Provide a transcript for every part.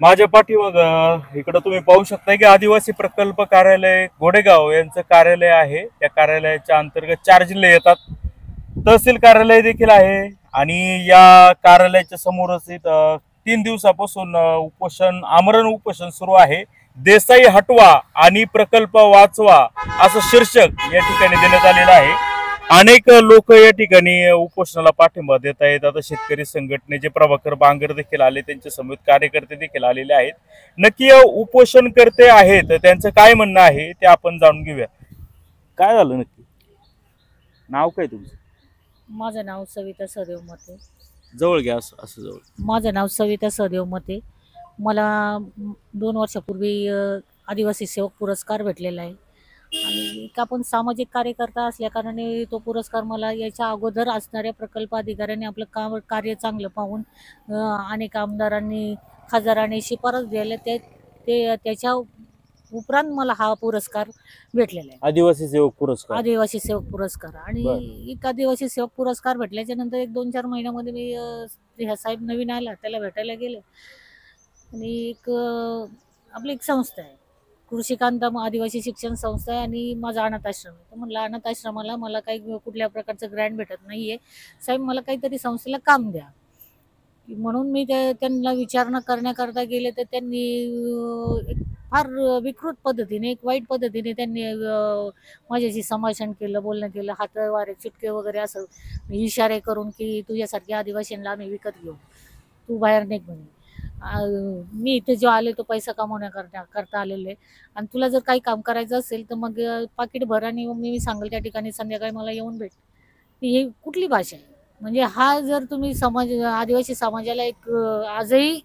माझ्या पाठीमाग इकडं तुम्ही पाहू शकता की आदिवासी प्रकल्प कार्यालय घोडेगाव यांचं कार्यालय आहे। त्या कार्यालयाच्या अंतर्गत 4 जिल्हे येतात, तहसील कार्यालय देखील आहे आणि या कार्यालयाच्या समोरच 3 दिवसापासून उपोषण आमरण उपोषण सुरू आहे। देसाई हटवा आणि प्रकल्प वाचवा असं शीर्षक या ठिकाणी देण्यात आलेलं आहे। अनेक लोक या ठिकाणी उपोषणाला पाठिंबा देत आहेत। आता शेतकरी संघटनेचे प्रभाकर बांगर देखील आले, त्यांच्या समेत कार्यकर्ते देखील आलेले आहेत। नक्की उपोषण करते आहेत, त्यांचं काय म्हणणं आहे ते आपण जाणून घेऊया। काय झालं नक्की? नाव काय तुमचं? माझं नाव सविता सदेव मते। जवळ घ्या, असं जवळ। माझं नाव सविता सदेव मते। मला 2 वर्षापूर्वी आदिवासी सेवक पुरस्कार भेटलेला आहे आणि एक आपण सामाजिक कार्यकर्ता असल्या कारणाने तो पुरस्कार मला याच्या अगोदर असणाऱ्या प्रकल्प अधिकाऱ्यांनी आपलं कार्य चांगलं पाहून अनेक आमदारांनी खासदारांनी शिफारस द्यायला त्याच्या उपरांत मला हा पुरस्कार भेटलेला आहे, आदिवासी सेवक पुरस्कार। आदिवासी सेवक पुरस्कार। आणि एक आदिवासी सेवक पुरस्कार भेटल्याच्या नंतर 1-2-4 महिन्यामध्ये मी ह्या साहेब नवीन आला त्याला भेटायला गेले आणि आपली एक संस्था आहे कृषिकांत आदिवासी शिक्षण संस्था आहे आणि माझा अनाथ आश्रम आहे। तर म्हणलं अनाथ आश्रमाला मला काही कुठल्या प्रकारचं ग्रँट भेटत नाही आहे साहेब, मला काहीतरी संस्थेला काम द्या। म्हणून मी त्यांना विचारणा करण्याकरता गेले तर त्यांनी एक फार विकृत पद्धतीने, एक वाईट पद्धतीने त्यांनी माझ्याशी संभाषण केलं, बोलणं केलं, हातवारे चुटके वगैरे असं इशारे करून की तुझ्यासारख्या आदिवासींना आम्ही विकत घेऊ, तू बाहेर निघ म्हणे। मी इथे जो आले तो पैसा कमवण्याकरता आलेले आणि तुला जर काही काम करायचं असेल तर मग पाकिट भर आणि मी सांगेल त्या ठिकाणी संध्याकाळी मला येऊन भेट। ही कुठली भाषा आहे? म्हणजे हा जर तुम्ही आदिवासी समाजाला एक आजही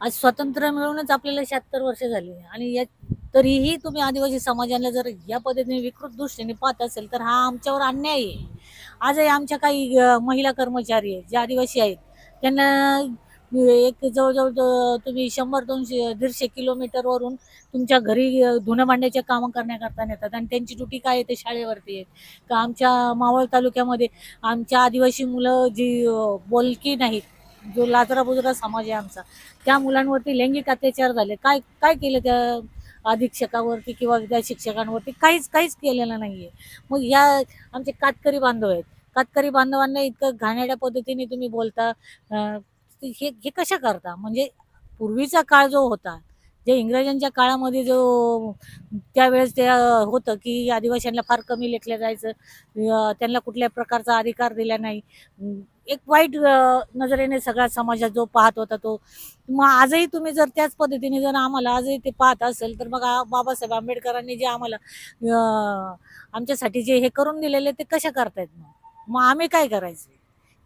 आज स्वातंत्र्य मिळूनच आपल्याला 76 वर्ष झाली आणि तरीही तुम्ही आदिवासी समाजाला जर या पद्धतीने विकृत दृष्टीने पाहत असेल तर हा आमच्यावर अन्याय आहे। आजही आमच्या काही महिला कर्मचारी आहेत जे आदिवासी आहेत, त्यांना एक जवळजवळ तुम्ही 100-200-150 किलोमीटरवरून तुमच्या घरी धुणं भांड्याचे कामं करण्याकरता नेतात आणि त्यांची ड्युटी काय आहे ते शाळेवरती आहे का। आमच्या मावळ तालुक्यामध्ये आमच्या आदिवासी मुलं जी बोलकी नाहीत, जो लाजरा बुजरा समाज आहे आमचा, त्या मुलांवरती लैंगिक अत्याचार झाले। काय काय केलं त्या अधीक्षकावरती किंवा त्या शिक्षकांवरती? काहीच केलेलं नाही आहे। मग ह्या आमचे कातकरी बांधव आहेत, कातकरी बांधवांना इतकं घाणेरड्या पद्धतीने तुम्ही बोलता, हे कशा करता? म्हणजे पूर्वीचा काळ जो होता, जे इंग्रजांच्या काळामध्ये जो त्यावेळेस ते होतं की आदिवासींना फार कमी लेखलं जायचं, त्यांना कुठल्या प्रकारचा अधिकार दिला नाही, एक वाईट नजरेने सगळ्या समाजात जो पाहत होता तो। मग आजही तुम्ही जर त्याच पद्धतीने जर आम्हाला आजही ते पाहत असेल तर मग बाबासाहेब आंबेडकरांनी जे आम्हाला आमच्यासाठी जे हे करून दिलेले ते कशा करतायत? मग आम्ही काय करायचं?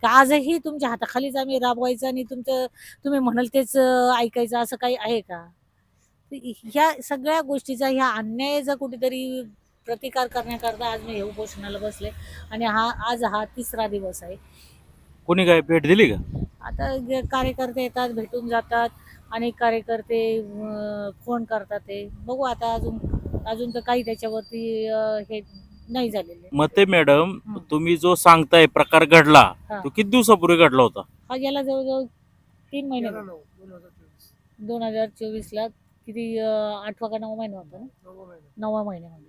का आजही तुमच्या हाताखालीच आम्ही राबवायचं आणि तुम्ही म्हणाल तेच ऐकायचं, असं काही आहे का? ह्या सगळ्या गोष्टीचा, ह्या अन्यायाचा कुठेतरी प्रतिकार करण्याकरता आज मी हे उपोषणाला बसले आणि आज हा 3रा दिवस आहे। कोणी काय भेट दिली का? आता कार्यकर्ते येतात, भेटून जातात, अनेक कार्यकर्ते फोन करतात, ते बघू आता। अजून तर काही त्याच्यावरती हे नाही झालेले। मते मॅडम, तुम्ही जो सांगताय प्रकार घडला तो किती दिवसापूर्वी घडला होता? हा याला जवळजवळ 3 महिने, 2024ला किती 8वा का 9वा महिना होता ना, 9वा महिन्यामध्ये।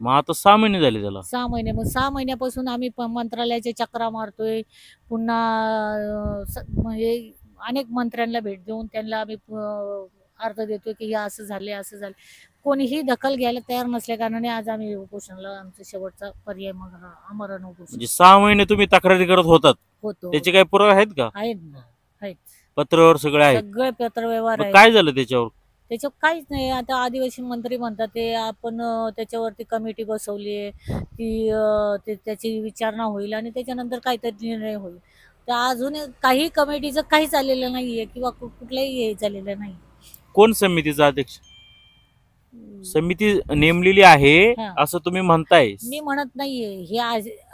मग आता 6 महिने झाले त्याला। 6 महिने। मग 6 महिन्यापासून आम्ही मंत्रालयाच्या चक्रा मारतोय, पुन्हा म्हणजे अनेक मंत्र्यांना भेट देऊन त्यांना आम्ही अर्ज देतोय की हे असं झाले, असं झाले। कोणीही दखल घ्यायला तयार नसल्या कारणाने आज आम्ही उपोषणाला, आमचा शेवटचा पर्याय मग आमरण उपोषण। म्हणजे 6 महिने तुम्ही तक्रारी करत होतात, त्याचे काही पुरावे आहेत का? आहेत ना, आहेत, पत्रावर सगळे आहेत, सगळे पत्रव्यवहार आहे। काय झालं त्याच्यावर? काहीच नाही। आता आदिवासी मंत्री म्हणतात ते आपण त्याच्यावरती कमिटी बसवली आहे की त्याची विचारणा होईल आणि त्याच्यानंतर काहीतरी निर्णय होईल। तर अजून काही कमिटीचं काहीच आलेलं नाही आहे किंवा कुठलंही हे झालेलं नाही। कोण समितीचा अध्यक्ष? समिती नेमलेली आहे असं तुम्ही म्हणताय? मी म्हणत नाहीये, हे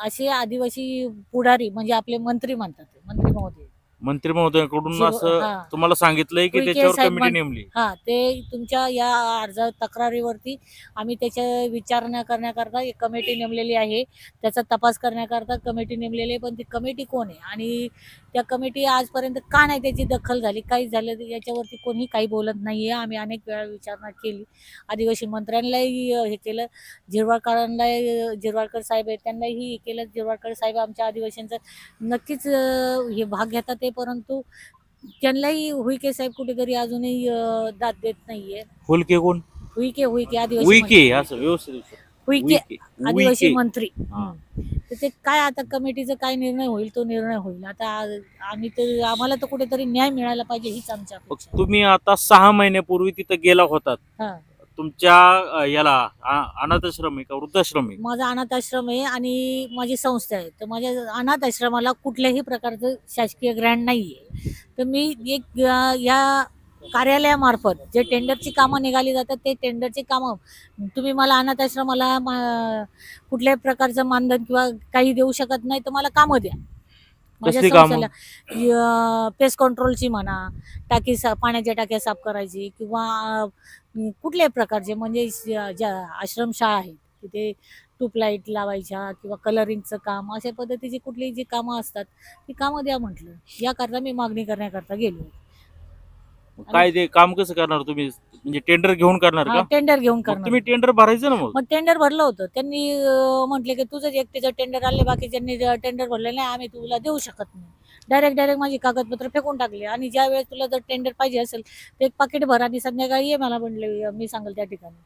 असे आदिवासी पुढारी म्हणजे आपले मंत्री म्हणतात, मंत्री महोदय मंत्री महोदयाकडून जीव- असं हा. तुम्हाला सांगितलंय की उईके त्याच्यावर साहेब कमिटी म्हण- नेमली? हा, ते तुमच्या या अर्ज तक्रारीवरती आम्ही त्याच्या विचारणा करण्याकरता एक कमिटी नेमलेली आहे. त्याचा तपास करण्याकरता कमिटी नेमलेली आहे. पण ती कमिटी कोण आहे आणि त्या कमिटी आजपर्यंत का नाही त्याची दखल झाली, काही झालं याच्यावरती कोणी काही बोलत नाहीये. आम्ही अनेक वेळा विचारणा केली, आदिवासी मंत्र्यांनाही हे केलं, जिरवाळकर साहेब आहेत त्यांनाही हे केलं. जिरवाळकर साहेब आमच्या आदिवासींचं नक्कीच हे भाग घेतात आहे, परंतु त्यांनाही हुईके साहेब कुठेतरी अजूनही दाद देत नाहीये. हुलके कोण? हुईके आदिवासी उईके मंत्री. असं व्यवस्थित विचार. हुईके उईके आदिवासी उईके. मंत्री. हा. तर ते काय आता कमिटीचा काय निर्णय होईल तो निर्णय होईल. आता आम्ही तर आम्हाला तर कुठेतरी न्याय मिळायला पाहिजे हीच आमची मग अपेक्षा आहे. तुम्ही आता 6 महिन्यापूर्वी तिथं गेला होतात हा, तुमच्या याला अनाथाश्रम आहे का वृद्धाश्रम आहे? माझा अनाथ आश्रम आहे आणि माझी संस्था आहे. तर माझ्या अनाथ आश्रमाला कुठल्याही प्रकारचं शासकीय ग्रँट नाहीये. तर मी एक या कार्यालयामार्फत जे टेंडरची कामं निघाली जातात ते टेंडरची कामं तुम्ही मला अनाथ आश्रमाला कुठल्याही प्रकारचं मानधन किंवा काही देऊ शकत नाही, तर मला कामं द्या. माझ्या कसली कामं? संस्थेला पेस्ट कंट्रोलची म्हणा, पाण्याच्या टाक्या साफ करायची किंवा कुठल्याही प्रकारचे म्हणजे ज्या आश्रमशाळा आहेत तिथे ट्यूबलाईट लावायच्या किंवा कलरिंगचं काम, अशा पद्धतीची कुठली जी कामं असतात ती कामं द्या म्हटलं. याकरता मी मागणी करण्याकरता गेलो. काय ते काम कसं करणार तुम्ही? म्हणजे टेंडर घेऊन करणार का? टेंडर घेऊन मग करणार. तुम्ही टेंडर भरायचं ना मग. मग टेंडर भरलं होतं त्यांनी. म्हटले की तुझंच एकटीचं टेंडर आले, बाकीच्यांनी टेंडर भरले नाही, आम्ही तुला देऊ शकत नाही. डायरेक्ट माझी कागदपत्र फेकून टाकले आणि ज्या वेळेस तुला जर टेंडर पाहिजे असेल तर एक पाकिट भर आणि संध्याकाळी ये मला म्हणले, मी सांगेल त्या ठिकाणी.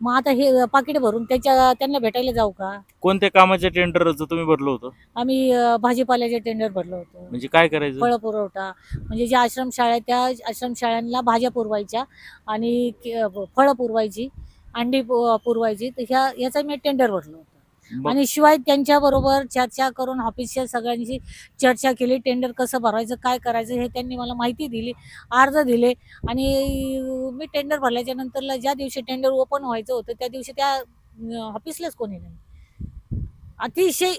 मग आता हे पाकिट भरून त्यांना भेटायला जाऊ का? कोणत्या कामाच्या टेंडरचं तुम्ही भरलं होतं? आम्ही भाजीपाल्याचे टेंडर भरलं होतं. म्हणजे काय करायचं? फळ पुरवठा, म्हणजे ज्या आश्रमशाळा आहेत त्या आश्रमशाळांना भाज्या पुरवायच्या आणि फळं पुरवायची, अंडी पुरवायची. तर याचा मी टेंडर भरलं होतं. मग आणि शिवाय त्यांच्याबरोबर चर्चा करून ऑफिसच्या सगळ्यांशी चर्चा केली. टेंडर कसं भरायचं, काय करायचं हे त्यांनी मला माहिती दिली, अर्ज दिले. आणि मी टेंडर भरल्याच्या नंतरला ज्या दिवशी टेंडर ओपन व्हायचं होतं त्या दिवशी त्या ऑफिसलाच कोणी नाही. अतिशय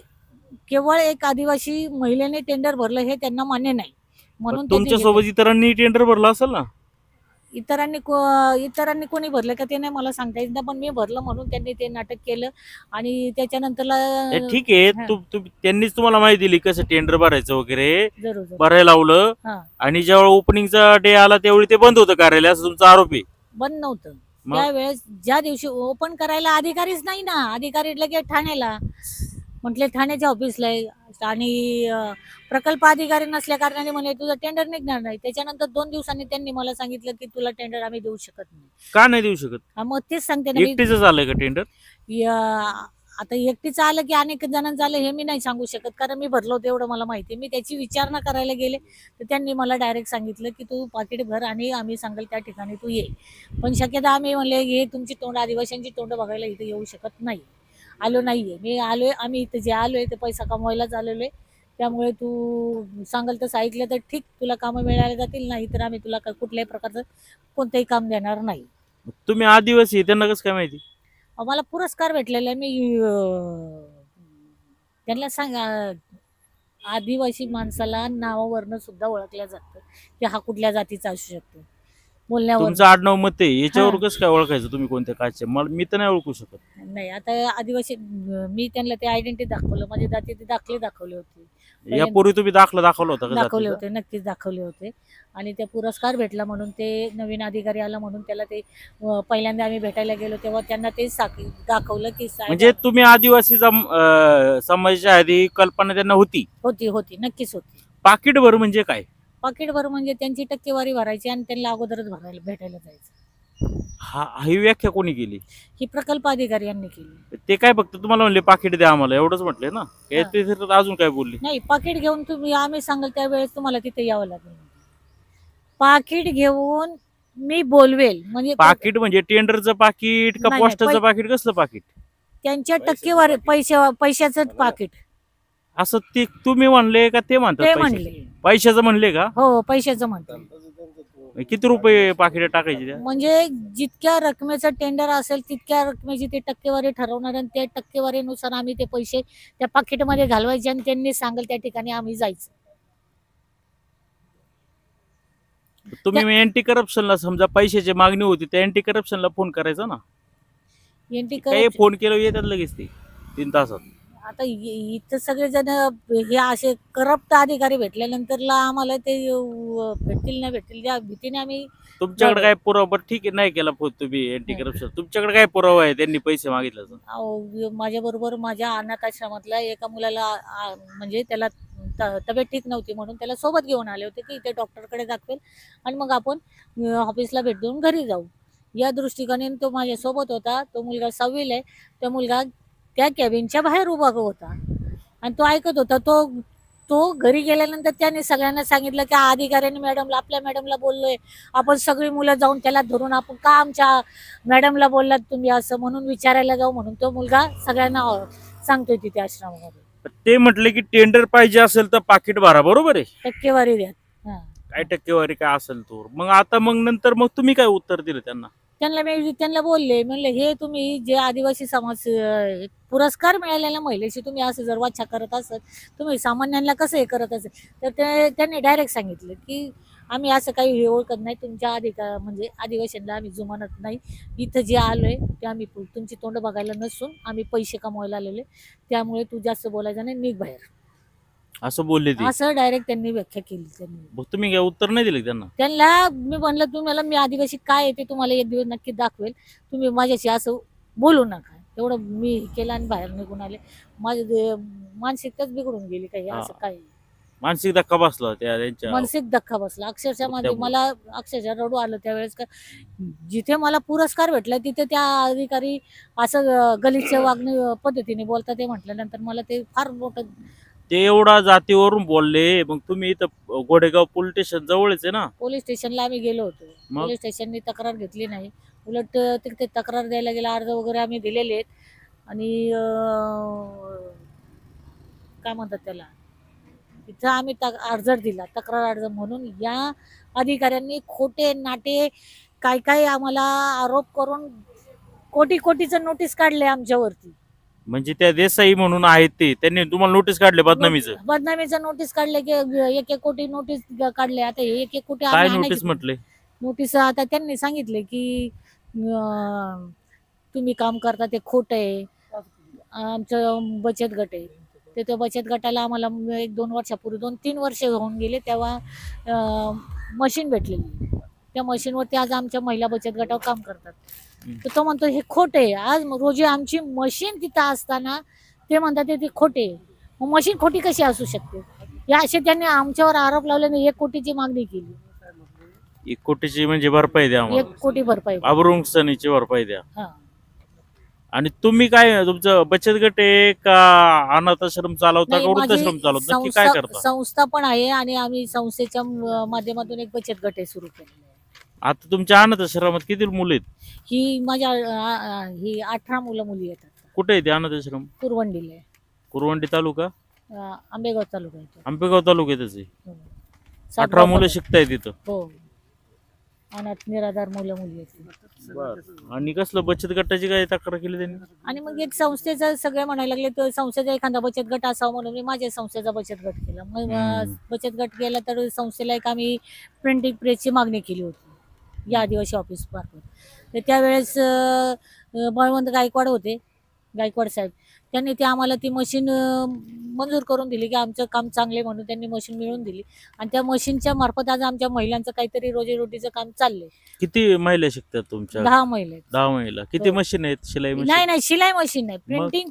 केवळ एक आदिवासी महिलेने टेंडर भरलं हे त्यांना मान्य नाही म्हणून त्यांनी तुमच्या सोबत इतरांनी टेंडर भरलं असेल ना? इतरांनी कोणी भरलं का ते नाही मला सांगता येत नाही, पण मी भरलं म्हणून त्यांनी ते नाटक केलं. आणि त्याच्यानंतरला हे ठीक आहे, हा. त्यांनीच तुम्हाला माहिती दिली कसं टेंडर भरायचं वगैरे, जरूर भरायला लावलं. हा, आणि जेव्हा ओपनिंगचा डे आला त्यावेळी ते बंद होतं कार्यालय असं तुमचा आरोप आहे. बंद नव्हतं. मग? त्यावेळेस ज्या दिवशी ओपन करायला अधिकारीच नाही ना, अधिकारी लगेच ठाण्याला म्हटले, ठाण्याच्या ऑफिसला आहे. आणि प्रकल्प अधिकारी नसल्या कारणाने म्हणे तुझं टेंडर निघणार नाही. त्याच्यानंतर 2 दिवसांनी त्यांनी मला सांगितलं की तुला टेंडर आम्ही देऊ शकत नाही. का नाही देऊ शकत? मग तेच सांगते ना मी. एकटीच आलंय का टेंडर? आता एकटीचं आलं की अनेक जणांचं आलं हे मी नाही सांगू शकत, कारण मी भरलो होतं एवढं मला माहिती. मी त्याची विचारणा करायला गेले तर त्यांनी मला डायरेक्ट सांगितलं की तू पाकिट भर आणि आम्ही सांगेल त्या ठिकाणी तू ये. पण शक्यता आम्ही म्हणले हे तुमची तोंड, आदिवासींची तोंड बघायला इथे येऊ शकत नाही. आलो नाहीये, मी आलोय, आम्ही इथे जे आलोय ते पैसा कमवायलाच आलेलो आहे. त्यामुळे तू सांगाल तसं ऐकलं तर ठीक, तुला कामं मिळायला जातील, नाही तर आम्ही तुला कुठल्याही प्रकारचं कोणतंही काम देणार नाही. तुम्ही आदिवासी आहे, त्यांना कसं काय माहिती? मला पुरस्कार भेटलेला आहे. मी त्यांना आदिवासी माणसाला नावावरनं सुद्धा ओळखल्या जातं की हा कुठल्या जातीचा असू शकतो बोलण्यावर. तुमचं आडनाव मत आहे याच्यावर हा. कसं काय ओळखायचं तुम्ही कोणत्या काळचे? मी तर नाही ओळखू शकत. नाही, आता आदिवासी मी त्यांना ते आयडेंटिटी दाखवलं, माझे जातीचे दाखले दाखवले होते. यापूर्वी तुम्ही दाखला होता का दाखवले जातीचा? होते, नक्कीच दाखवले होते. आणि ते पुरस्कार भेटला म्हणून ते नवीन अधिकारी आला म्हणून त्याला ते पहिल्यांदा आम्ही भेटायला गेलो तेव्हा त्यांना ते दाखवलं की म्हणजे तुम्ही आदिवासी समाजाच्या आधी कल्पना त्यांना होती? होती, नक्कीच होती. पाकिट भर म्हणजे काय? पाकिट भर म्हणजे त्यांची टक्केवारी भरायची आणि त्यांना अगोदरच भेटायला जायचं. ही व्याख्या कोणी केली? ही प्रकल्प अधिकारी यांनी केली. ते काय फक्त तुम्हाला म्हणले पाकिट द्या आम्हाला एवढंच म्हटले ना? हा. ते अजून काय बोलले? नाही, पाकिट घेऊन तुम्ही आम्ही सांगाल त्यावेळेस तुम्हाला तिथे यावं लागेल. पाकिट घेऊन मी बोलवेल म्हणजे पाकिट म्हणजे टेंडरचं पाकिट का नाही, पोस्टाचं पाकिट? कसलं पाकिट? त्यांच्या टक्केवारी पैशाचं पाकिट. असं ते तुम्ही म्हणले का ते म्हणतात? ते म्हणले. पैशाचं म्हणले का? हो, पैशाचं म्हणते. किती रुपये पाकिट टाकायचे त्या? म्हणजे जितक्या रकमेचं टेंडर असेल तितक्या रकमेची ते टक्केवारी ठरवणार आणि त्या टक्केवारीनुसार आम्ही ते पैसे त्या पाकिटमध्ये घालवायचे आणि त्यांनी सांगेल त्या ठिकाणी आम्ही जायचं. तुम्ही अँटी करप्शनला समजा पैशाची मागणी होती त्या अँटी करप्शनला फोन करायचा ना. एनटी काही फोन केलं येतात लगेच ते 3 तासात. आता इथं सगळेजण हे असे करप्ट अधिकारी भेटल्यानंतरला आम्हाला ते भेटतील नाही भेटतील त्या भीतीने आम्ही तुमच्याकडे काय पुरावा? बरं ठीक आहे, नाही केला फोन तुम्ही अँटी करप्शन, तुमच्याकडे काय पुरावा आहे त्यांनी पैसे मागितल्याचा? माझ्या बरोबर माझ्या अनाथ आश्रमातल्या एका मुलाला म्हणजे त्याला तब्येत ठीक नव्हती म्हणून त्याला सोबत घेऊन आले होते की इथे डॉक्टरकडे दाखवेल आणि मग आपण ऑफिसला भेट देऊन घरी जाऊ. या दृष्टिकोनाने तो माझ्या सोबत होता. तो मुलगा 6वीला आहे. तो मुलगा त्या कॅबिनच्या बाहेर उभा होता आणि तो ऐकत होता. तो तो घरी गेल्यानंतर त्याने सगळ्यांना सांगितलं की अधिकाऱ्यांनी मॅडमला आपल्या मॅडमला बोललोय, आपण सगळी मुलं जाऊन त्याला धरून आपण का आमच्या मॅडमला बोललात तुम्ही असं म्हणून विचारायला जाऊ म्हणून तो मुलगा सगळ्यांना सांगतोय तिथे आश्रमामध्ये. ते म्हटले की टेंडर पाहिजे असेल तर पाकिट भरा, बरोबर आहे, टक्केवारी द्या. काय टक्केवारी काय असेल तो. मग नंतर तुम्ही काय उत्तर दिलं त्यांना? त्यांना बोलले म्हणले हे तुम्ही जे आदिवासी समाज पुरस्कार मिळालेल्या महिलेशी तुम्ही असं जर वाचा करत असत तुम्ही सामान्यांना कसं हे करत असेल तर त्यांनी डायरेक्ट सांगितलं की आम्ही असं काही हे ओळखत नाही. तुमच्या म्हणजे आदिवासींना आम्ही जुमानत नाही. इथं जे आलोय ते आम्ही तुमची तोंड बघायला नसून आम्ही पैसे कमवायला आलेले, त्यामुळे तू जास्त बोलायचं नाही, निघ बाहेर, असं बोलले ते. असं डायरेक्ट त्यांनी व्याख्या केली. मग तुम्ही काय उत्तर नाही दिले त्यांना? मी म्हणलं तुम्हाला मी आदिवासी काय आहे ते तुम्हाला एक दिवस नक्की दाखवेल, तुम्ही माझ्याशी असं बोलू नका. एवढं मी केलं आणि बाहेर निघून आले. माझी मानसिकताच बिघडून गेली. काही असं काय मानसिक धक्का बसला त्यांच्या, मानसिक धक्का बसला अक्षरशः. मला अक्षरशः रडू आलं त्यावेळेस. का जिथे मला पुरस्कार भेटला तिथे त्या अधिकारी असं गलिच्छ वागणी पद्धतीने बोलतात ते म्हटल्यानंतर मला ते फार मोठं. ते एवढा जातीवरून बोलले. मग तुम्ही इथं गोडेगाव पोलीस स्टेशन जवळच आहे ना? पोलीस स्टेशनला आम्ही गेलो होतो. पोलीस स्टेशननी तक्रार घेतली नाही. उलट तिथे तक्रार द्यायला गेला, अर्ज वगैरे आम्ही दिलेले आहेत आणि काय म्हणतात त्याला तिथं आम्ही अर्ज दिला, तक्रार अर्ज म्हणून. या अधिकाऱ्यांनी खोटे नाटे काय काय आम्हाला आरोप करून कोटीचं नोटीस काढले आमच्यावरती. म्हणजे त्या देसाई म्हणून आहेत ते, त्यांनी तुम्हाला नोटीस काढले बदनामीचं नोटीस काढले की 1 कोटी नोटीस काढले. आता 1 कोटी काय नोटीस म्हटले? नोटीस आता त्यांनी सांगितले की तुम्ही काम करता ते खोटं आहे. आमचं बचत गट आहे ते त्या बचत गटाला आम्हाला 1-2 वर्षापूर्वी 2-3 वर्ष होऊन गेले तेव्हा मशीन भेटलेली. त्या मशीनवरती आज आमच्या महिला बचत गटावर काम करतात. तर तो म्हणतो हे खोटे आहे. आज रोजी आमची मशीन तिथं असताना ते म्हणतात ते खोटे. मग मशीन खोटी कशी असू शकते? या असे त्यांनी आमच्यावर आरोप लावल्याने 1 कोटीची मागणी केली. 1 कोटीची म्हणजे भरपाई द्या, 1 कोटी भरपाई, अब्रुंगसनीची भरपाई द्या. हा. आणि तुम्ही काय तुमचं बचत गट आहे का अनाथ आश्रम चालवता का वृद्धाश्रम चालवता, नक्की काय करता? संस्था पण आहे आणि आम्ही संस्थेच्या माध्यमातून एक बचत गट सुरू केलेला आहे. आता तुमच्या अनाथ आश्रमात किती मुलं आहेत? ही माझ्या ही 18 मुली येतात. कुठे आहे ते अनाथ आश्रम? कुरवंडीला आहे. कुरवंडी तालुका? आंबेगाव तालुका आहे. आंबेगाव तालुक्यातच आहे. 18 मुलं शिकताय तिथं? हो, अनाथ निराधार मुली आहेत. आणि कसलं बचत गटाची काय तक्रार केली त्यांनी? आणि मग एक संस्थेचा सगळे म्हणायला लागले तर संस्थेचा एखादा बचत गट असावा म्हणून मी माझ्या संस्थेचा बचत गट केला. मग बचत गट केला तर संस्थेला एक आम्ही प्रिंटिंग प्रेसची मागणी केली होती या आदिवासी ऑफिस मार्फत. तर त्यावेळेस बळवंत गायकवाड होते, गायकवाड साहेब, त्यांनी ते आम्हाला ती मशीन मंजूर करून दिली की आमचं काम चांगले म्हणून त्यांनी मशीन मिळवून दिली. आणि त्या मशीनच्या मार्फत आज आमच्या महिलांचं काहीतरी रोजीरोटीचं काम चाललंय. किती महिला शिकतात तुमच्या? 10 महिला. 10 महिला. किती मशीन आहेत? शिलाई मशीन? नाही, शिलाई मशीन नाही,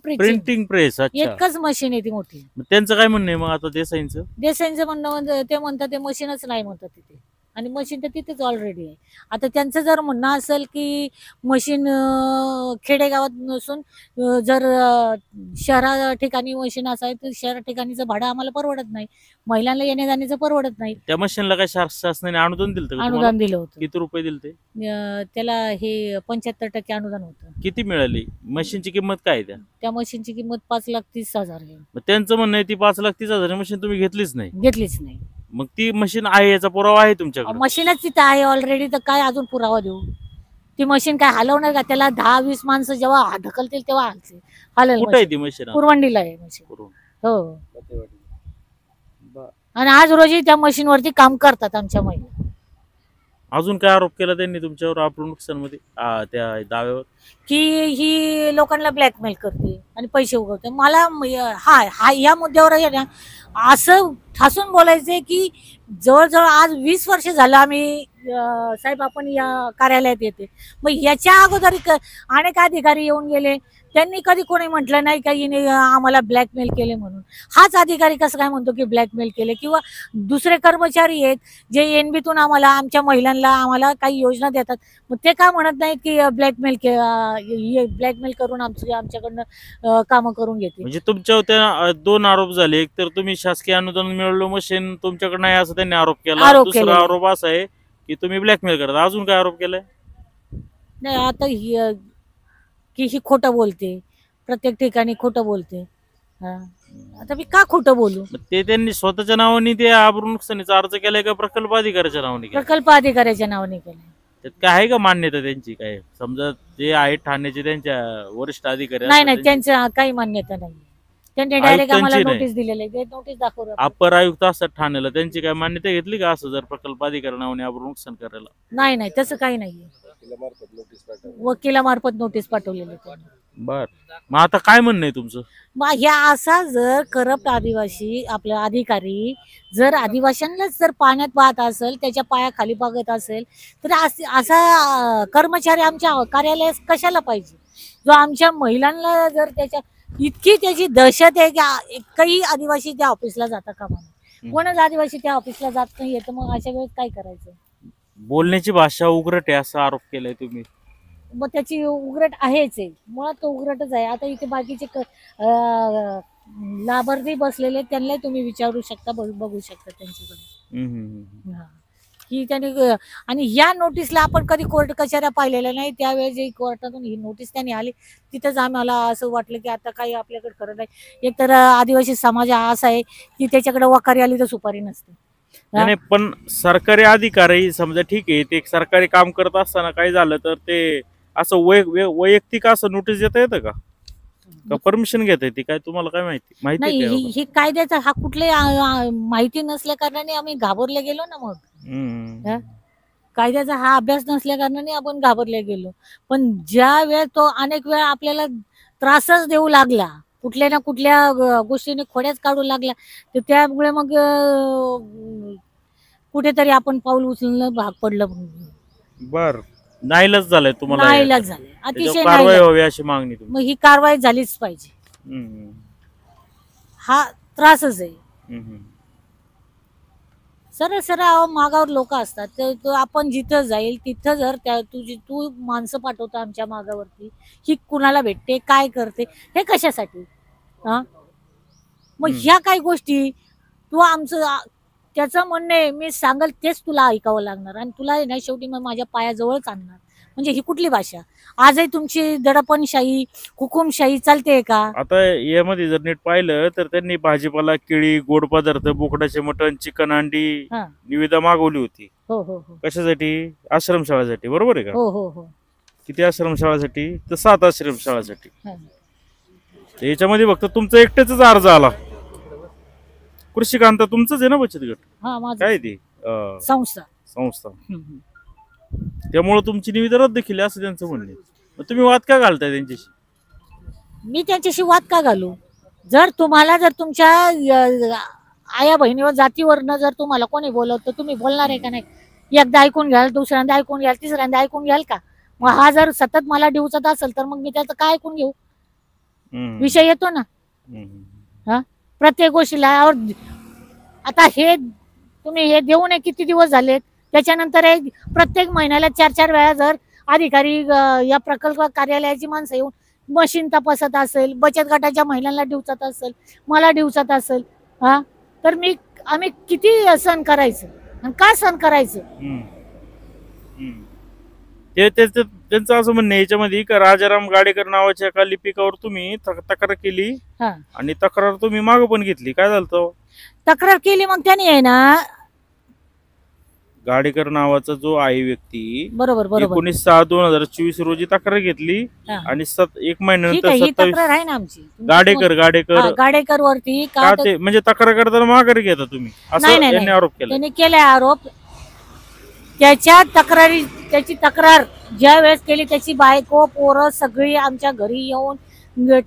प्रिंटिंग प्रेस. एकच मशीन आहे ती मोठी. त्यांचं काय म्हणणं आहे मग आता देसाईंचं म्हणणं ते म्हणतात ते मशीनच नाही म्हणतात तिथे, आणि मशीन तर तिथेच ऑलरेडी आहे. आता त्यांचं जर म्हणणं असेल की मशीन खेडेगावात नसून जर शहरा ठिकाणी मशीन असावी तर शहरा ठिकाणीचं भाडं आम्हाला परवडत नाही, महिलांना येण्या जाण्याचं परवडत नाही. त्या मशीनला काय शासनाने अनुदान दिलं? अनुदान दिलं होतं. किती रुपये दिले ते? त्याला हे 75% अनुदान होतं. किती मिळाली? मशीनची किंमत काय? त्या मशीनची किंमत 5,30,000 आहे. मग त्यांचं म्हणणं आहे ती 5,30,000 मशीन तुम्ही घेतलीच नाही. मग ती मशीन आहे याचा पुरावा आहे तुमच्याकडे? मशीनच तिथं आहे ऑलरेडी, तर काय अजून पुरावा देऊ? ती मशीन काय हलवणार का? त्याला 10-20 माणसं जेव्हा ढकलतील तेव्हा हलेल. कुठे आहे ती मशीन? कुरवंडीला आहे मशीन. हो. आणि आज रोजी त्या मशीनवरती काम करतात आमच्या महिला. अजून काय आरोप केला त्यांनी तुमच्यावर अब्रू नुकसानमध्ये त्या दाव्यावर? की ही लोकांना ब्लॅकमेल करते आणि पैसे उगवते. मला या मुद्द्यावर आहे ना असं ठासून बोलायचंय की जवळजवळ आज 20 वर्ष झालं आम्ही साहेब आपण या कार्यालयात येते. मग याच्या अगोदर अनेक अधिकारी येऊन गेले, त्यांनी कधी कोणी म्हटलं नाही का हिने आम्हाला ब्लॅकमेल केले म्हणून. हाच अधिकारी कसं काय म्हणतो की ब्लॅकमेल केले? किंवा दुसरे कर्मचारी आहेत जे एनबीतून आमच्या महिलांना आम्हाला काही योजना देतात, मग ते का म्हणत नाहीत की ब्लॅकमेल करून आमच्याकडनं कामं करून घेते. म्हणजे तुमच्यावर त्या 2 आरोप झाले. एक तर तुम्ही शासकीय अनुदान मिळवलं मशीन तुमच्याकडे नाही असं त्यांनी आरोप केला. दुसरा आरोप असा आहे की तुम्ही ब्लॅकमेल करता. अजून काय आरोप केलाय? नाही आता ही खोटं बोलते, प्रत्येक ठिकाणी खोटं बोलते. आता मी का खोटं बोलू? ते त्यांनी स्वतःच्या नावाने ते अब्रू नुकसानीचा अर्ज केलाय का प्रकल्प अधिकाऱ्याच्या नावाने केलाय? प्रकल्प अधिकाऱ्याच्या नावाने केलं. त्यात काय आहे का मान्यता त्यांची? काय समजा जे आहेत ठाण्याचे त्यांच्या वरिष्ठ अधिकारी नाही त्यांचं काही मान्यता नाही. त्यांनी डायरेक्ट आम्हाला नोटीस दिलेलं आहे. नोटीस दाखवलं. अपर आयुक्त असतात ठाण्याला, त्यांची काय मान्यता घेतली का असं जर प्रकल्प अधिकारी नावाने अब्रू नुकसान करायला? नाही तसं काही नाहीये. वकिलामार्फत नोटीस पाठवलेली. बर, मग आता काय म्हणणं आहे तुमचं? मग ह्या असा जर करप्ट आदिवासी आपला अधिकारी जर आदिवासींनाच जर पाण्यात पाहत असेल, त्याच्या पायाखाली बघत असेल, तर असा कर्मचारी आमच्या कार्यालयात कशाला पाहिजे? जो आमच्या महिलांना जर इतकी त्याची दहशत आहे की एकही आदिवासी त्या ऑफिसला जाता कामा नये. कोणच आदिवासी त्या ऑफिसला जात नाहीये, तर मग अशा वेळेस काय करायचं? बोलण्याची भाषा उग्रट आहे असा आरोप केलाय तुम्ही. मग त्याची उघरट आहेच आहे, मुळात तो उघरटच आहे. आता इथे बाकीचे लाभार्थी बसलेले त्यांना तुम्ही विचारू शकता, बघू शकता त्यांच्याकडे. की त्यांनी आणि या नोटीसला आपण कधी कोर्ट कचऱ्या पाहिलेल्या नाही. त्यावेळेस जे कोर्टातून ही नोटीस त्यांनी आली तिथंच आम्हाला असं वाटलं की आता काही आपल्याकडे खरं नाही. एकतर आदिवासी समाज हा असा आहे की त्याच्याकडे वखारी आली तर सुपारी नसते. नाही, पण सरकारी अधिकारी समजा ठीक आहे, ते सरकारी काम करत असताना काय झालं तर ते असं वैयक्तिक असं नोटीस देता येतं का परमिशन घेता येते काय? तुम्हाला काय माहिती नाही? ही कायद्याचा हा कुठले माहिती नसल्या कारणाने आम्ही घाबरले गेलो ना. मग कायद्याचा हा अभ्यास नसल्या कारणाने आपण घाबरले गेलो. पण ज्या वेळ तो अनेक वेळा आपल्याला त्रासच देऊ लागला, कुठल्या ना कुठल्या गोष्टीने खोड्याच काढू लागला, तर त्यामुळे मग कुठेतरी आपण पाऊल उचलणं भाग पडलं. बर, नाईलाज झालाय तुम्हाला? नाईलाज झाले, अतिशय कारवाई व्हावी अशी मागणी. मग ही कारवाई झालीच पाहिजे. हा त्रासच आहे. सरळ मागावर लोक असतात, तर आपण जिथं जाईल तिथं जर तू माणसं पाठवता आमच्या मागावरती, ही कुणाला भेटते, काय करते, हे कशासाठी? मग ह्या काही गोष्टी तू आमचं त्याचं म्हणणं आहे मी सांगल तेच तुला ऐकावं लागणार आणि तुला नाही शेवटी मग माझ्या पायाजवळच आणणार. म्हणजे ही कुठली भाषा? आजही तुमची दडपणशाही, हुकुमशाही चालते का? आता यामध्ये जर नीट पाहिलं तर त्यांनी भाजीपाला, केळी, गोड पदार्थ, बोकडाचे मटण, चिकन, अंडी निविदा मागवली होती. हो. कशासाठी? आश्रमशाळासाठी, बरोबर आहे का? हो. किती आश्रमशाळासाठी? तर 7 आश्रमशाळासाठी. याच्यामध्ये फक्त तुमचा एकट्याच अर्ज आला. कृषी कांता तुमचंच आहे ना बचत गट? काय ती संस्था. त्यामुळे तुमची निविदा रद्द केली असं त्यांचं म्हणणे. तुम्ही वाद का घालताय त्यांच्याशी? मी त्यांच्याशी वाद का घालू? जर तुमच्या आया बहिणीवर जातीवरनं जर तुम्हाला कोणी बोलवत तर तुम्ही बोलणार आहे का नाही? एकदा ऐकून घ्याल, दुसऱ्यांदा ऐकून घ्याल, तिसऱ्यांदा ऐकून घ्याल का? मग हा जर सतत मला डिवचत असेल तर मग मी त्याचं काय ऐकून घेऊ? विषय येतो ना प्रत्येक गोष्टीला. आता हे तुम्ही हे देऊ नये किती दिवस झालेत, त्याच्यानंतर प्रत्येक महिन्याला 4-4 वेळा जर अधिकारी या प्रकल्प कार्यालयाची माणसं येऊन मशीन तपासत असेल, बचत गटाच्या महिलांना डिवचत असेल, मला डिवचत असेल, तर आम्ही किती सहन करायचं आणि का सहन करायचं? त्यांचं असं म्हणणं याच्यामध्ये का राजाराम गाडेकर नावाच्या एका लिपिकावर तुम्ही तक्रार केली आणि तक्रार तुम्ही मागं पण घेतली. काय झालं? तक्रार केली मग त्याने आहे ना, गाडेकर नावाचा जो आहे व्यक्ती, बरोबर 19/6/2024 रोजी तक्रार घेतली आणि 1 महिन्यानंतर 27 आहे ना आमची गाडेकर वरती म्हणजे तक्रार करताना माघारी घेता तुम्ही असं त्यांनी आरोप केला. त्यांनी केलाय आरोप. त्याची तक्रार ज्या वेळेस केली त्याची बायको पोरं सगळी आमच्या घरी येऊन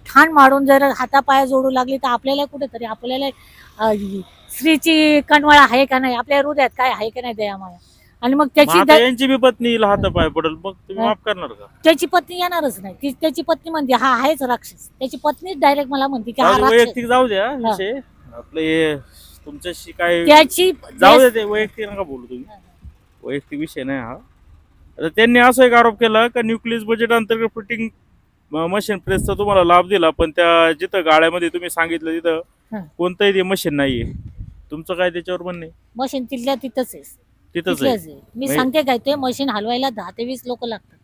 ठाण मारून जर हातापाया जोडू लागली तर आपल्याला कुठेतरी आपल्याला स्त्रीची कणवळ आहे का नाही, आपल्या हृदयात काय आहे का नाही दया माया. आणि मग यांची बी पत्नी हातापाय पडेल, मग तुम्ही माफ करणार का? त्याची पत्नी येणारच नाही. त्याची पत्नी म्हणते हा आहेच राक्षस. त्याची पत्नी डायरेक्ट मला म्हणते की हा राक्षस. वैयक्तिक जाऊ द्या विषय आपले, तुमच्याशी काय त्याची जाऊ द्या, ते वैयक्तिक नका बोलू तुम्ही, वैयक्तिक विषय नाही हा. आता त्यांनी असा एक आरोप केला का न्यूक्लियस बजेट अंतर्गत फिटिंग मशीन प्रेसचा तुम्हाला लाभ दिला, पण त्या जिथं गाळ्यामध्ये तुम्ही सांगितलं तिथं कोणतंही ते मशीन नाहीये. तुमचं काय त्याच्यावर म्हणणे? मशीन तिथल्या तिथंच आहे, तिथंच आहे. मी सांगते काय, ते मशीन हलवायला 10 ते 20 लोक लागतात.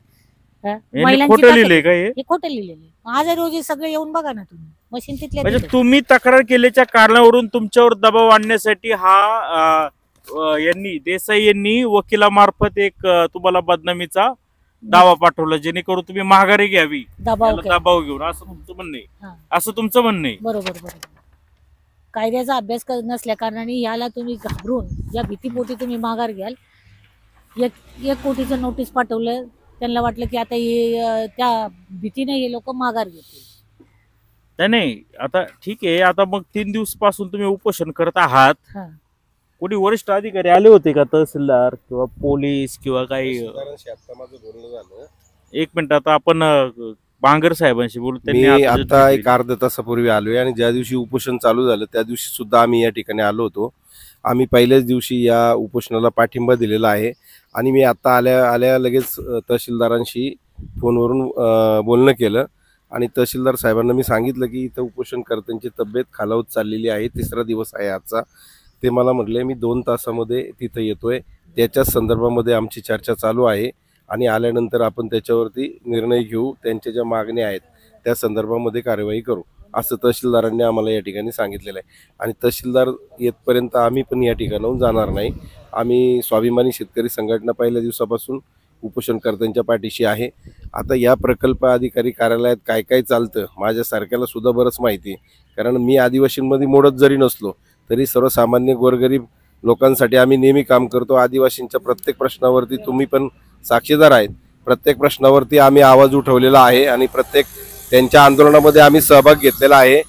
खोटं लिहिलंय का हे? खोटं लिहिलेलं. आज रोजी सगळे येऊन बघा ना तुम्ही, मशीन तिथल्या म्हणजे तुम्ही तक्रार केल्याच्या कारणावरून तुमच्यावर दबाव आणण्यासाठी हा देसाई यांनी वकिलामार्फत एक तुम्हाला बदनामीचा दावा पाठवला, जेणेकरून तुम्ही माघारी घ्यावी, दबाव घेऊन, असं तुमचं म्हणणं आहे? असं तुमचं म्हणणं आहे? बरोबर. कायद्याचा अभ्यास नसल्या कारणाने याला तुम्ही घाबरून या भीतीपोटी तुम्ही माघार घ्याल. 1 कोटीचं नोटीस पाठवलं, त्यांना वाटलं की आता त्या भीतीने हे लोक माघार घेतील. नाही आता ठीक आहे. आता मग 3 दिवस पासून तुम्ही उपोषण करत आहात, कोणी वरिष्ठ अधिकारी आले होते का? तहसीलदार किंवा पोलीस किंवा काही? एक मिनिट, आता आपण बांगर साहेबांशी बोलू. मी आता एक अर्धा तासापूर्वी आलोय आणि ज्या दिवशी उपोषण चालू झालं त्या दिवशी सुद्धा आम्ही या ठिकाणी आलो होतो. आम्ही पहिल्याच दिवशी या उपोषणाला पाठिंबा दिलेला आहे आणि मी आता आल्या लगेच तहसीलदारांशी फोनवरून बोलणं केलं आणि तहसीलदार साहेबांना मी सांगितलं की इथं उपोषणकर्त्यांची तब्येत खालावत चाललेली आहे, 3रा दिवस आहे आजचा. ते मला म्हटले मी 2 तासामध्ये तिथं येतोय, त्याच्याच संदर्भामध्ये आमची चर्चा चालू आहे आणि आल्यानंतर आपण त्याच्यावरती निर्णय घेऊ, त्यांच्या ज्या मागण्या आहेत त्या संदर्भामध्ये कार्यवाही करू, असं तहसीलदारांनी आम्हाला या ठिकाणी सांगितलेलं आहे. आणि तहसीलदार येतपर्यंत आम्ही पण या ठिकाणाहून जाणार नाही. आम्ही स्वाभिमानी शेतकरी संघटना पहिल्या दिवसापासून उपोषणकर्त्यांच्या पाठीशी आहे. आता या प्रकल्प अधिकारी कार्यालयात काय काय चालतं माझ्यासारख्याला सुद्धा बरंच माहिती आहे, कारण मी आदिवासींमध्ये मोडत जरी नसलो तरी सर्वसामान्य गोरगरीब लोकांसाठी आम्ही नेहमी काम करतो. आदिवासींच्या प्रत्येक प्रश्नावरती तुम्ही पण साक्षीदार आहेत. प्रत्येक प्रश्नावरती आम्ही आवाज उठवलेला आहे आणि प्रत्येक त्यांच्या आंदोलनामध्ये आम्ही सहभाग घेतलेला आहे.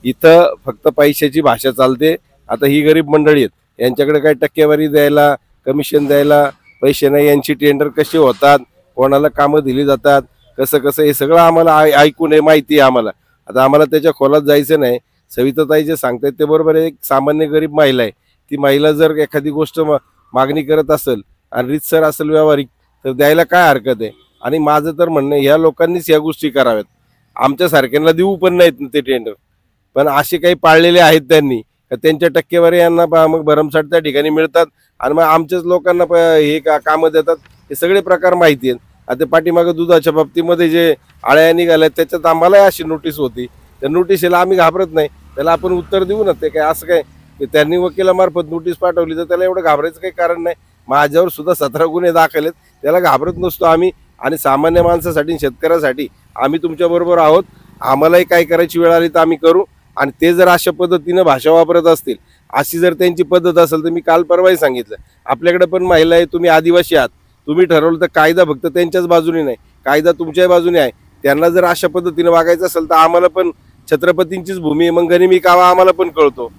इथं फक्त पैशाची भाषा चालते. आता ही गरीब मंडळी आहेत, यांच्याकडे काही टक्केवारी द्यायला, कमिशन द्यायला पैसे नाही. यांची टेंडर कशी होतात, कोणाला कामं दिली जातात, कसं हे सगळं आम्हाला ऐकून माहिती आहे आम्हाला. आता आम्हाला त्याच्या खोलात जायचं नाही. सविताताई जे सांगतायत ते बरोबर आहे. एक सामान्य गरीब महिला आहे, ती महिला जर एखादी गोष्ट मागणी करत असेल आणि रीतसर असेल व्यावहारिक, तर द्यायला काय हरकत आहे. आणि माझं तर म्हणणं ह्या लोकांनीच या गोष्टी कराव्यात. आमच्यासारख्यांना देऊ पण नाहीत ते टेंडर, पण असे काही पाळलेले आहेत त्यांनी का त्यांच्या टक्केवारी यांना मग भरमसाठ त्या ठिकाणी मिळतात आणि मग आमच्याच लोकांना हे कामं देतात. हे सगळे प्रकार माहिती आहेत. आता पाठीमागं दुधाच्या बाबतीमध्ये जे आळ्या निघाल्या त्याच्यात आम्हाला अशी नोटीस होती, त्या नोटीसला आम्ही घाबरत नाही, त्याला आपण उत्तर देऊ ना. ते काय असं काय त्यांनी वकिलामार्फत नोटीस पाठवली तर त्याला एवढं घाबरायचं काही कारण नाही. माझ्यावर सुद्धा 17 गुन्हे दाखल आहेत, त्याला घाबरत नसतो आम्ही. आणि सामान्य माणसासाठी शेतकऱ्यासाठी आम्ही तुमच्याबरोबर आहोत. आम्हालाही काय करायची वेळ आली तर आम्ही करू. आणि ते जर अशा पद्धतीनं भाषा वापरत असतील, अशी जर त्यांची पद्धत असेल तर मी काल परवाही सांगितलं आपल्याकडे पण महिला आहे, तुम्ही आदिवासी आहात, तुम्ही ठरवलं तर कायदा फक्त त्यांच्याच बाजूने नाही, कायदा तुमच्याही बाजूने आहे. त्यांना जर अशा पद्धतीनं वागायचं असेल तर आम्हाला पण छत्रपतींचीच भूमी आहे, मग गनिमी कावा आम्हाला पण कळतो.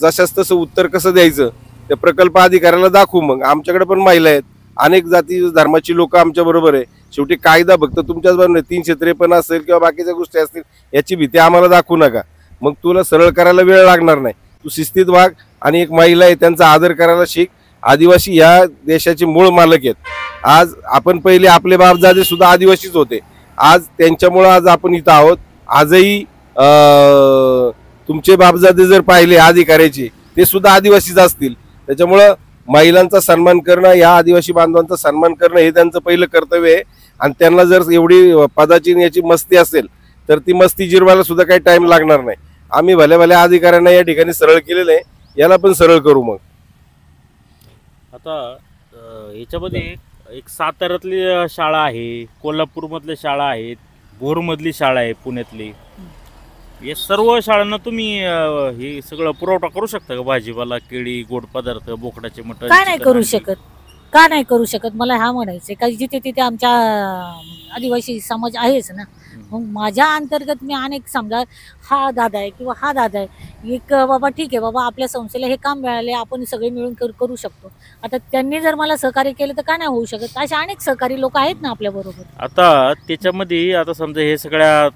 जशाच तसं उत्तर कसं द्यायचं त्या प्रकल्प अधिकाऱ्याला दाखवू. मग आमच्याकडे पण महिला आहेत, अनेक जाती धर्माची लोक आमच्या बरोबर आहे. शेवटी कायदा फक्त तुमच्याच बाजूने 353 असेल किंवा बाकीच्या गोष्टी असतील, याची भीती आम्हाला दाखवू नका. मग तुला सरळ करायला वेळ लागणार नाही. तू शिस्तीत वाग आणि एक महिला आहे त्यांचा आदर करायला शिक. आदिवासी या देशाचे मूळ मालक आहेत. आज आपण पहिले आपले बापदादे सुद्धा आदिवासीच होते. आज त्यांच्यामुळं आज आपण इथं आहोत. आजही तुमचे बापदादे जर पाहिले अधिकाऱ्याचे, ते सुद्धा आदिवासीच असतील. त्याच्यामुळं महिलांचा सन्मान करणं, या आदिवासी बांधवांचा सन्मान करणं हे त्यांचं पहिलं कर्तव्य आहे. आणि त्यांना जर एवढी पदाची याची मस्ती असेल तर ती मस्ती जिरवायला सुद्धा काही टाइम लागणार नाही. आम्ही भल्या भल्या अधिकाऱ्यांना या ठिकाणी सरळ केलेलं आहे, याला पण सरळ करू. मग आता याच्यामध्ये एक साताऱ्यातली शाळा आहे, कोल्हापूरमधल्या शाळा आहेत, भोरमधली शाळा आहे, पुण्यातली, या सर्व शाळांना तुम्ही हे सगळं पुरवठा करू शकता का? भाजीपाला, केळी, गोड पदार्थ, बोकडाचे मटण? काय नाही करू शकत, का नाही करू शकत मला हा म्हणायचं आहे. काही जिथे तिथे आमच्या आदिवासी समाज आहेच ना. मग माझ्या अंतर्गत मी अनेक समजा हा दादा आहे किंवा हा दादा आहे, एक बाबा ठीक आहे बाबा आपल्या संस्थेला हे काम मिळाले, आपण सगळे मिळून करू शकतो. आता त्यांनी जर मला सहकार्य केलं तर का नाही होऊ शकत. असे अनेक सहकारी लोक आहेत ना आपल्या बरोबर. आता त्याच्यामध्ये आता समजा हे सगळ्या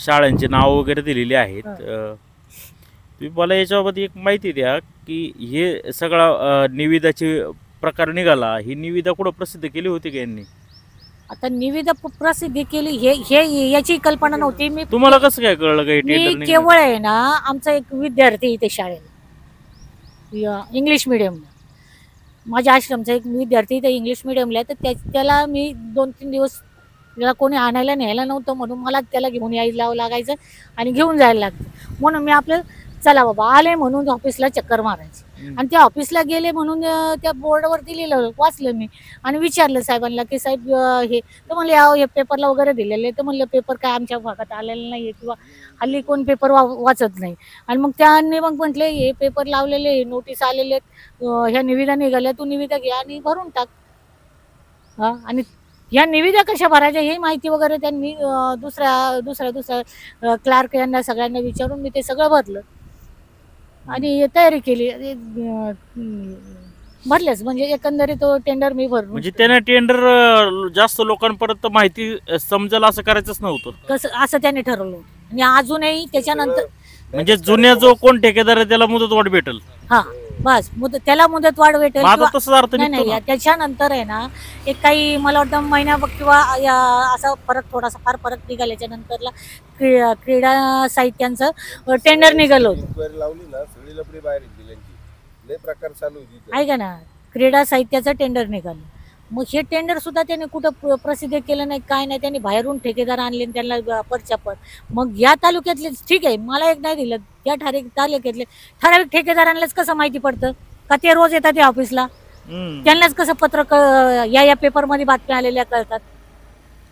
शाळांची नाव वगैरे दिलेली आहेत. तुम्ही मला याच्याबाबत एक माहिती द्या की हे सगळा निविदाची प्रकार निघाला, ही निविदा कुठं प्रसिद्ध केली होती का यांनी? आता निविदा प्रसिद्धी केली हे याची कल्पना नव्हती. मी तुम्हाला कसं काय कळलं काही मी टेंडर केवळ आहे ना, आमचा एक विद्यार्थी इथे शाळेला इंग्लिश मिडियमला, माझ्या आश्रमचा एक विद्यार्थी इथे इंग्लिश मिडियमला आहे. तर त्याला मी 2-3 दिवस त्याला कोणी आणायला न्यायला नव्हतं, म्हणून मला त्याला घेऊन यायला लागायचं आणि घेऊन जायला लागतं. म्हणून मी आपलं चला बाबा आले म्हणून ऑफिसला चक्कर मारायची. आणि त्या ऑफिसला गेले म्हणून त्या बोर्डवरती लिहिलं, वाचलं मी आणि विचारलं साहेबांना की साहेब हे, तर म्हणले अहो हे पेपरला वगैरे दिलेले. तर म्हणलं पेपर काय आमच्या भागात आलेलं नाही आहे किंवा हल्ली कोण पेपर वाचत नाही. आणि मग त्यांनी मग म्हटले हे पेपर लावलेले, नोटीस आलेले आहेत, ह्या निविदा निघाल्या, तू निविदा घ्या आणि भरून टाक. हां, आणि ह्या निविदा कशा भरायच्या हे माहिती वगैरे त्यांनी दुसऱ्या क्लार्क यांना सगळ्यांना विचारून मी ते सगळं भरलं आणि तयारी केली. भरलेच म्हणजे एकंदरीत तो टेंडर मी भरलो. म्हणजे त्याने टेंडर जास्त लोकांपर्यंत माहिती समजेल असं करायचंच नव्हतं, कसं असं त्याने ठरवलं. आणि अजूनही त्याच्यानंतर म्हणजे जुन्या जो कोण ठेकेदार आहे त्याला मुदतवाढ भेटेल. हा बस त्याला मुदतवाढ भेटेल. माझा तसंच अर्थ नाही निघतो नाही, ना. त्याच्यानंतर आहे ना एक काही मला वाटतं महिना किंवा असा थोडासा फार फरक निघाल्याच्या नंतरला क्रीडा साहित्यांचं टेंडर निघालं होतं. इन्क्वायरी लावली ना, सगळी लपडी बाहेर येतील यांची. लय प्रकार चालू होती. ऐका ना, क्रीडा साहित्याचं टेंडर निघालं. मग हे टेंडर सुद्धा त्याने कुठं प्रसिद्ध केलं नाही, काय नाही. त्यांनी बाहेरून ठेकेदार आणले आणि त्यांना परचापर. मग या तालुक्यातले ठीक आहे, मला एक नाही दिलं, या तालुक्यातले ठराविक ठेकेदारांनाच कसं माहिती पडतं का ते रोज येतात या ऑफिसला, त्यांनाच कसं पत्र या पेपरमध्ये बातम्या आलेल्या कळतात.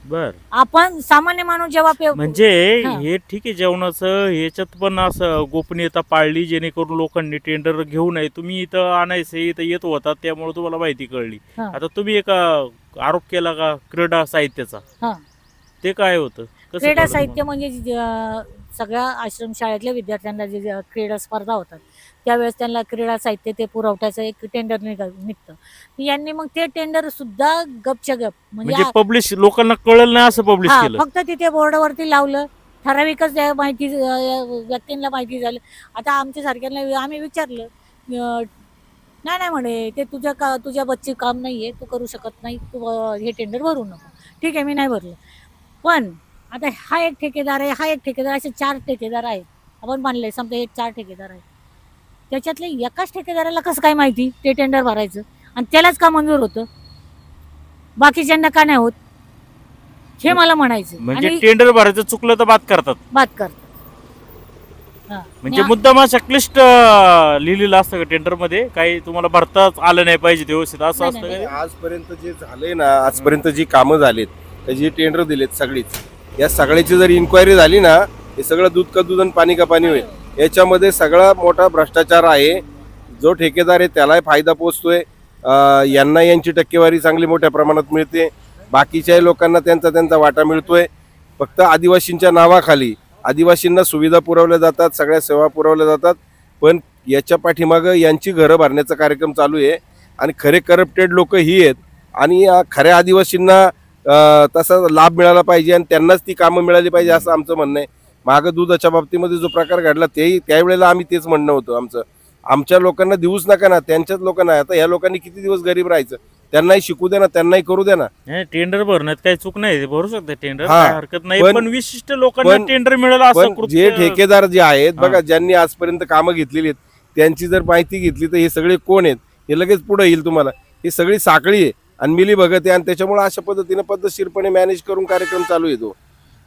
बर, आपण सामान्य माणूस जेव्हा म्हणजे हा. हे ठीक आहे जेवणाचं ह्याच्यात पण असं गोपनीयता पाळली जेणेकरून लोकांनी टेंडर घेऊ नये. तुम्ही इथं आणायचे, इथं येत होता त्यामुळे तुम्हाला माहिती कळली. हा. आता तुम्ही एक आरोप केला का क्रीडा साहित्याचा, हा. ते काय होतं? कसं क्रीडा कळलं साहित्य तुम्हाला? म्हणजे सगळ्या आश्रमशाळेतल्या विद्यार्थ्यांना जे क्रीडा स्पर्धा होतात त्यावेळेस त्यांना क्रीडा साहित्य ते पुरवठ्याचं एक टेंडर निघतं. यांनी मग ते टेंडर सुद्धा गपच्या गप म्हणजे पब्लिश लोकांना कळलं नाही असं पब्लिश केलं. फक्त तिथे बोर्डवरती लावलं, ठराविकच माहिती व्यक्तींना माहिती झालं. आता आमच्या सारख्यांना आम्ही विचारलं, नाही म्हणे ते तुझ्या बच्ची काम नाहीये, तू करू शकत नाही, तू हे टेंडर भरू नको. ठीक आहे, मी नाही भरलं. पण आता हा एक ठेकेदार आहे, हा एक ठेकेदार, असे 4 ठेकेदार आहेत. आपण मानले समजा एक 4 ठेकेदार आहेत. त्याच्यातले एकाच ठेकेदाराला कसं काय माहिती ते टेंडर भरायचं आणि त्यालाच का मंजूर होतं, बाकीच्यांना का नाही होत, हे मला म्हणायचं. म्हणजे आणि टेंडर भरायचं चुकलं तर बात करतात. हा. म्हणजे मुद्दाम अशा क्लिष्ट लिहिलेलं असतं का टेंडर मध्ये, काही तुम्हाला भरताच आलं नाही पाहिजे व्यवस्थित असं नाही, असतं का? आजपर्यंत जे झालंय ना, आजपर्यंत जी कामं झालीत, त्याची टेंडर दिलेत सगळीच, या सगळ्याची जर इन्क्वायरी झाली ना, हे सगळं दूध का दूध आणि पाणी का पाणी होईल. याच्यामध्ये सगळा मोठा भ्रष्टाचार आहे. जो ठेकेदार आहे त्यालाही फायदा पोचतोय, यांना यांची टक्केवारी चांगली मोठ्या प्रमाणात मिळते, बाकीच्या लोकांना त्यांचा वाटा मिळतोय. फक्त आदिवासींच्या नावाखाली आदिवासींना सुविधा पुरवल्या जातात, सगळ्या सेवा पुरवल्या जातात, पण याच्या पाठीमागं यांची घरं भरण्याचा कार्यक्रम चालू आहे. आणि खरे करप्टेड लोक ही आहेत आणि खऱ्या आदिवासींना तसा लाभ मिळाला पाहिजे आणि त्यांनाच ती कामं मिळाली पाहिजे असं आमचं म्हणणं आहे. मागं दुधाच्या बाबतीमध्ये जो प्रकार घडला त्यावेळेला आम्ही तेच म्हणणं होतं आमच्या लोकांना देऊच नका ना, त्यांच्याच लोकांना. आता ह्या लोकांनी किती दिवस गरीब राहायचं, त्यांनाही शिकू द्या ना, त्यांनाही करू द्या ना. टेंडर भरण्यात काही चूक नाही, भरू शकते टेंडर, हा. काही हरकत नाही. पण- पण विशिष्ट लोकांना टेंडर मिळेल असं पण जे ठेकेदार जे आहेत बघा, हा. ज्यांनी आजपर्यंत कामं घेतलेली आहेत त्यांची जर माहिती घेतली तर हे सगळे कोण आहेत हे लगेच पुढे येईल तुम्हाला. ही सगळी साखळी आहे आणि मिली भगत आहे आणि त्याच्यामुळे अशा पद्धतीने पद्धतशीरपणे मॅनेज करून कार्यक्रम चालू येतो.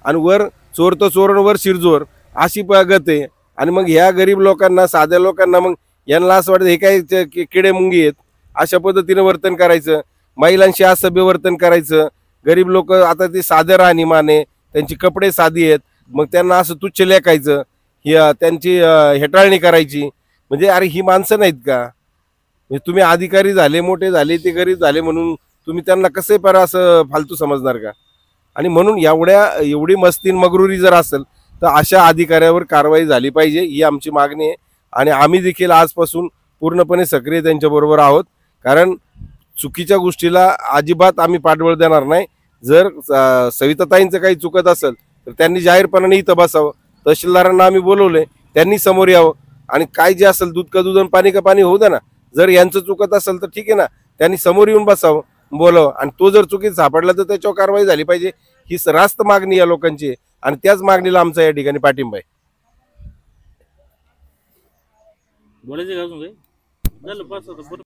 आणि वर चोर तर चोर वर शिरजोर अशी पद्धत आहे. आणि मग ह्या गरीब लोकांना, साध्या लोकांना, मग यांना असं वाटतं हे काय किडे मुंगी आहेत, अशा पद्धतीने वर्तन करायचं, महिलांशी असभ्य वर्तन करायचं. गरीब लोक आता ते साधे राहणीमान आहे, त्यांची कपडे साधी आहेत, मग त्यांना असं तुच्छ लेखायचं, त्यांची हेटाळणी करायची. म्हणजे अरे ही माणसं नाहीत का? म्हणजे तुम्ही अधिकारी झाले, मोठे झाले, ते गरीब झाले म्हणून तुम्ही त्यांना कसे पर असं फालतू समजणार का? आणि म्हणून एवढी मस्ती आणि मगरुरी जर असेल तर अशा अधिकाऱ्यावर कारवाई झाली पाहिजे, ही आमची मागणी आहे. आणि आम्ही देखील आजपासून पूर्णपणे सक्रिय त्यांच्याबरोबर आहोत, कारण चुकीच्या गोष्टीला अजिबात आम्ही पाठबळ देणार नाही. जर सविताताईंचं काही चुकत असेल तर त्यांनी जाहीरपणाने इथं बसावं. तहसीलदारांना आम्ही बोलवले, त्यांनी समोर यावं आणि काय जे असेल दूध का दूध आणि पाणी का पाणी होऊ द्या ना. जर यांचं चुकत असेल तर ठीक आहे ना, त्यांनी समोर येऊन बसावं, बोलावं, आणि तो जर चुकीत सापडला तर त्याच्यावर कारवाई झाली पाहिजे. ही रास्त मागणी या लोकांची आहे आणि त्याच मागणीला आमचा या ठिकाणी पाठिंबा आहे. बोलायचं का अजून काही? झालं बस आता.